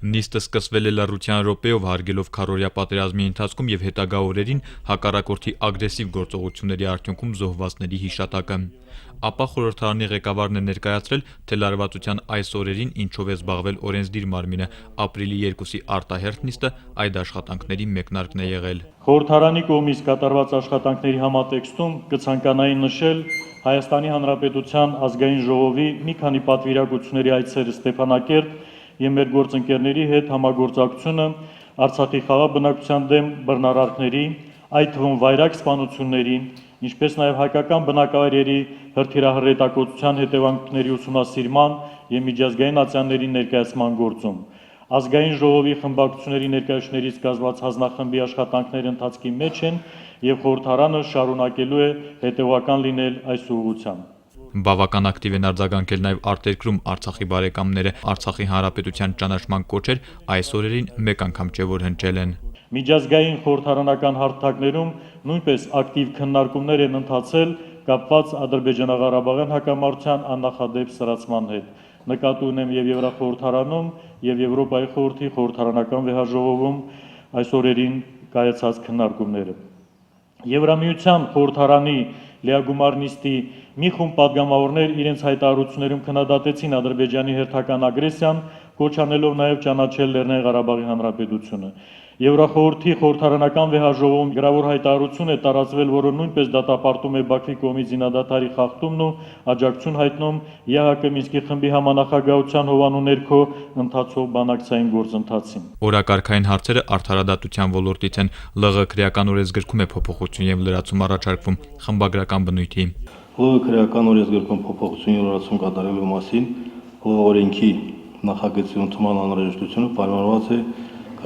Նիստը սկսվել է լռության րոպեով հարգելով քառօրյա պատերազմի ընթացքում եւ հետագա օրերին հակառակորդի ագրեսիվ գործողությունների արդյունքում զոհվածների հիշատակը։ Ապա խորհրդարանի ղեկավարն է ներկայացրել, թե լարվածության այս օրերին ինչով է զբաղվել օրենսդիր մարմինը, ապրիլի 2-ի արտահերթ նիստը այդ աշխատանքների մեկնարկն է եղել։ Խորհրդարանի կողմից կատարված աշխատանքների համատեքստում կցանկանայի նշել Հայաստանի Հանրապետության ազգային ժողովի մի քանի պատվիրակությունների այցերը Ստեփանակերտ եւ մեր գործընկերների հետ համագործակցությունը Արցախի խաղաղ բնակչության դեմ բռնարարքների, այդ թվում վայրագ սպանությունների, ինչպես նաեւ հայկական բնակավայրերի հրթիռահռետակոծության հետևանքների ուսումնասիրման եւ միջազգային ատյանների ներկայացման գործում ազգային ժողովի խմբակցությունների ներկայացուցիչներից կազմված հանձնախմբի աշխատանքների ընթացքի մեջ են եւ խորհրդարանը շարունակելու է հետեւական լինել այս ուղղությամբ։ Բավական ակտիվ են արձագանքել նաև արտերկրում Արցախի բարեկամները, Արցախի հանրապետության ճանաչման կոչեր այս օրերին մեկ անգամ չէ որ հնչել են։ Միջազգային խորհրդարանական հարթակներում նույնպես ակտիվ քննարկումներ են ընթացել կապված Ադրբեջանա-Ղարաբաղյան հակամարտության աննախադեպ սրացման հետ։ Նկատի ունեմ եւ Եվրախորհրդարանում եւ Եվրոպայի խորհրդի խորհրդարանական վեհաժողովում այս օրերին կայացած քննարկումները։ Եվրամիության խորհրդարանի լիագումար նիստի մի խումբ падգամավորներ իրենց հայտարարություններում քննադատեցին Ադրբեջանի հերթական ագրեսիան, կոչ անելով նաև ճանաչել Լեռնային Ղարաբաղի Հանրապետությունը։ Եվրախորհրդի խորհրդարանական վեհաժողովում գրավոր հայտարարություն է տարածվել, որը նույնպես դատապարտում է Բաքվի կողմից զինադատարի խախտումն ու աջակցություն հայտնում ԵՀԿ Մինսկի խմբի համանախագահության հովանու ներքո ընթացող բանակցային գործընթացին։ Օրակարգային հարցերը արդարադատության ոլորտից են։ ԼՂ քրեական օրենսգրքում է փոփոխություն եւ լրացում առաջարկվում խմբագրական բնույթի։ ԼՂ քրեական օրենսգրքում փոփոխություն եւ լրացում կատարելու մասին ԼՂ օրենքի նախագծի ընդունման անհրաժեշտությունը պայմանավորված է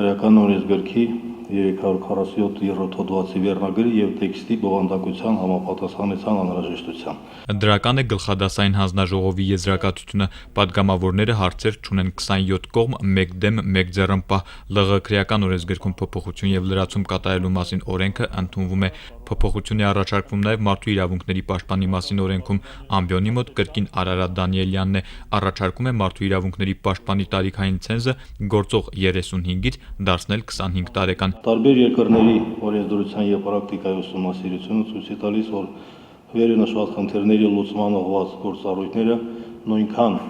քրեական օրենսգրքի 347 հոդվածի վերնագրի եւ տեքստի բովանդակության համապատասխանեցան անհրաժեշտության։ Դրական է գլխադասային հանձնաժողովի եզրակացությունը, падգամավորները հարցեր չունեն 27 կողմ, 1 դեմ, 1 ձեռնպահ։ ԼՂ քրեական օրենսգրքում փոփոխություն եւ լրացում կատարելու մասին օրենքը ընդունվում է։ Փոփոխություն է առաջարկվում նաեւ մարդու իրավունքների պաշտպանի մասին օրենքում։ Ամբիոնի մոտ կրկին Արարատ Դանիելյանն է առաջարկում է մարդու իրավունքների պաշտպանի տարիքային ցենզը գործող 35-ից դարձնել 25 տարեկան։ Տարբեր երկրների օրենսդրության եւ պրակտիկայի ուսումնասիրությունը ցույց է տալիս, որ վերնշված խնդիրների լուծման ուղղված գործառույթները նույնքան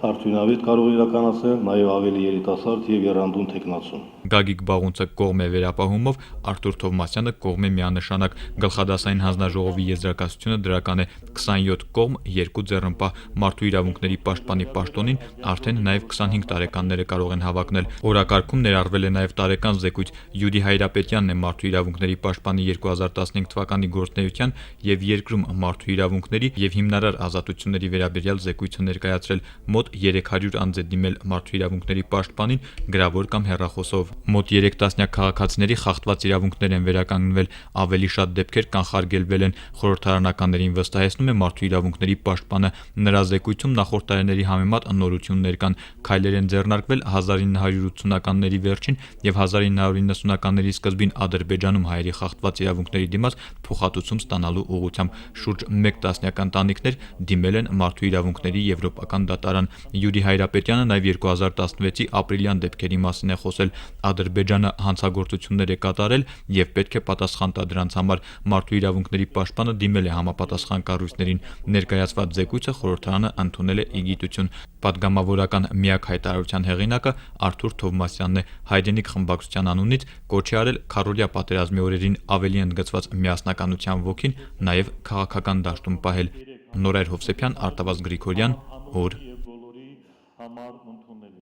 արդյունավետ կարող իրականացնել նաեւ ավելի երիտասարդ եւ երանդուն տեխնացուն։ Գագիկ Բաղունցը կողմ է վերապահումով, Արթուր Թովմասյանը կողմ է միանշանակ։ Գլխադասային հանձնաժողովի եզրակացությունը դրական է 27 կողմ, 2 ձեռնպահ։ Մարդու իրավունքների պաշտպանի պաշտոնին արդեն նաեւ 25 տարեկանները կարող են հավակնել։ Օրակարգում ներառվել է նաեւ տարեկան զեկույց։ Յուդի Հայրապետյանն է մարդու իրավունքների պաշտպանի 2015 թվականի գործունեության եւ երկրում մարդու իրավունքների եւ հիմնարար ազատությունների վերաբերյալ զեկույցը ներկայացրել։ Մոտ 300 անձ է դիմել մարդու իրավունքների պաշտպանին գրավոր կամ հեռախոսով։ Մոտ 3 տասնյակ քաղաքացիների խախտված իրավունքներ են վերականգնվել, ավելի շատ դեպքեր կանխարգելվել են։ Խորհրդարանականներին վստահեցնում է մարդու իրավունքների պաշտպանը։ Նրա զեկույցում նախորդ տարիների համեմատ նորություններ կան։ Քայլեր են ձեռնարկվել 1980-ականների վերջին եւ 1990-ականների սկզբին Ադրբեջանում հայերի խախտված իրավունքների դիմաց փոխհատուցում ստանալու ուղղությամբ։ Շուրջ 1 տասնյակ ընտանիքներ դիմել են մարդու իրավունքների եվրոպական դատարան։ Յուդի Հայրապետյանը նաեւ 2016-ի ապրիլյան դեպքերի մասին է խոսել։ Ադրբեջանը հանցագործություններ է կատարել եւ պետք է պատասխան տա դրանց համար։ Մարդու իրավունքների պաշտպանը դիմել է համապատասխան կառույցներին։ Ներկայացված զեկույցը խորհրդարանը ընդունել է ի գիտություն։ Պատգամավորական միակ հայտարարության հեղինակը Արթուր Թովմասյանն է։ Հայրենիք խմբակցության անունից կոչ է արել քառօրյա պատերազմի օրերին ավելի ընդգծված միասնականության ոգին նաեւ քաղաքական դաշտում պահել։ Նորայր Հովսեփյան, Արտավազդ Գրիգորյան, օր։